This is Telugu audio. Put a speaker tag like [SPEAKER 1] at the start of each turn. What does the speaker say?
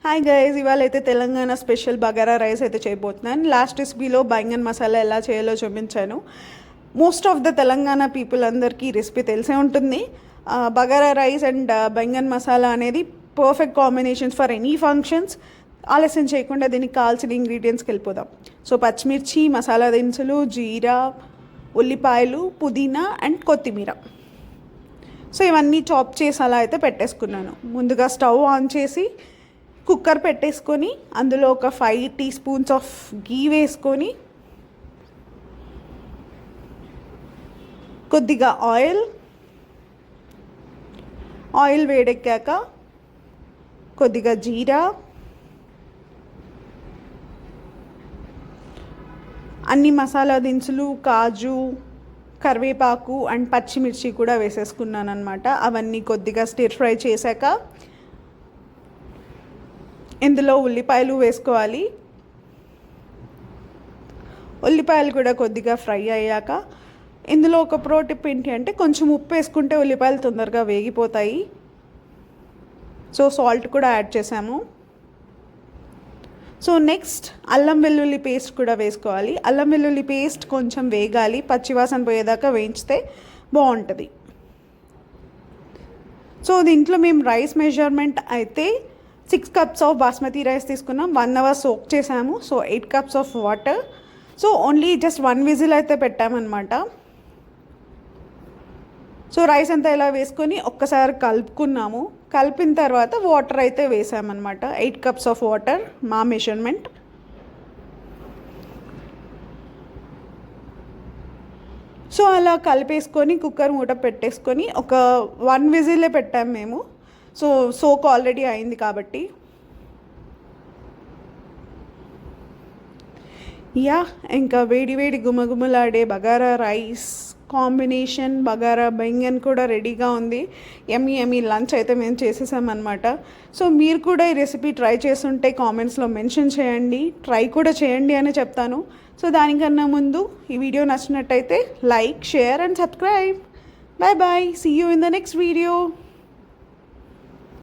[SPEAKER 1] హాయ్ గైస్, ఇవాళ అయితే తెలంగాణ స్పెషల్ బగారా రైస్ అయితే చేయబోతున్నాను. లాస్ట్ రెసిపీలో బైంగన్ మసాలా ఎలా చేయాలో చూపించాను. Most of the Telangana people అందరికీ ఈ రెసిపీ తెలిసే ఉంటుంది. బగారా రైస్ అండ్ బైంగన్ మసాలా అనేది perfect combinations for any functions. ఆలస్యం చేయకుండా దీనికి కావాల్సిన ఇంగ్రీడియంట్స్కి వెళ్ళిపోదాం. సో పచ్చిమిర్చి, మసాలా దినుసులు, జీరా, ఉల్లిపాయలు, పుదీనా అండ్ కొత్తిమీర. సో ఇవన్నీ చాప్ చేసి అలా అయితే పెట్టేసుకున్నాను. ముందుగా స్టవ్ ఆన్ చేసి కుక్కర్ పెట్టేసుకొని అందులో ఒక 5 టీ స్పూన్స్ ఆఫ్ గీ వేసుకొని కొద్దిగా ఆయిల్ వేడెక్కాక కొద్దిగా జీరా, అన్ని మసాలా దినుసులు, కాజు, కరివేపాకు అండ్ పచ్చిమిర్చి కూడా వేసేసుకున్నాను అనమాట. అవన్నీ కొద్దిగా స్టిర్ ఫ్రై చేశాక ఇందులో ఉల్లిపాయలు వేసుకోవాలి. ఉల్లిపాయలు కూడా కొద్దిగా ఫ్రై అయ్యాక ఇందులో ఒక ప్రో టిప్ ఏంటి అంటే కొంచెం ఉప్పు వేసుకుంటే ఉల్లిపాయలు తొందరగా వేగిపోతాయి. సో సాల్ట్ కూడా యాడ్ చేసాము. సో నెక్స్ట్ అల్లం వెల్లుల్లి పేస్ట్ కూడా వేసుకోవాలి. అల్లం వెల్లుల్లి పేస్ట్ కొంచెం వేగాలి, పచ్చివాసన పోయేదాకా వేయించితే బాగుంటుంది. సో దీంట్లో మేము రైస్ మెజర్మెంట్ అయితే 6 cups ఆఫ్ బాస్మతి రైస్ తీసుకున్నాం. 1 hour సోక్ చేసాము. So 8 cups of water. So only just 1 whistle అయితే పెట్టామన్నమాట. సో రైస్ అంతా ఇలా వేసుకొని ఒక్కసారి కలుపుకున్నాము. కలిపిన తర్వాత వాటర్ అయితే వేసామన్నమాట. 8 cups ఆఫ్ వాటర్ మా మెజర్మెంట్. సో అలా కలిపేసుకొని కుక్కర్ మూట పెట్టేసుకొని ఒక 1 విజిలే పెట్టాము మేము. సో సోక్ ఆల్రెడీ అయింది కాబట్టి. ఇంకా వేడి వేడి గుమగుమలాడే బగారా రైస్ కాంబినేషన్ బగారా బెంగన్ కూడా రెడీగా ఉంది. ఎమ్మీ లంచ్ అయితే మేము చేసేసామన్నమాట. సో మీరు కూడా ఈ రెసిపీ ట్రై చేస్తుంటే కామెంట్స్లో మెన్షన్ చేయండి. ట్రై కూడా చేయండి అని చెప్తాను. సో దానికన్నా ముందు ఈ వీడియో నచ్చినట్టయితే like, share and subscribe. Bye bye. See you in the next video.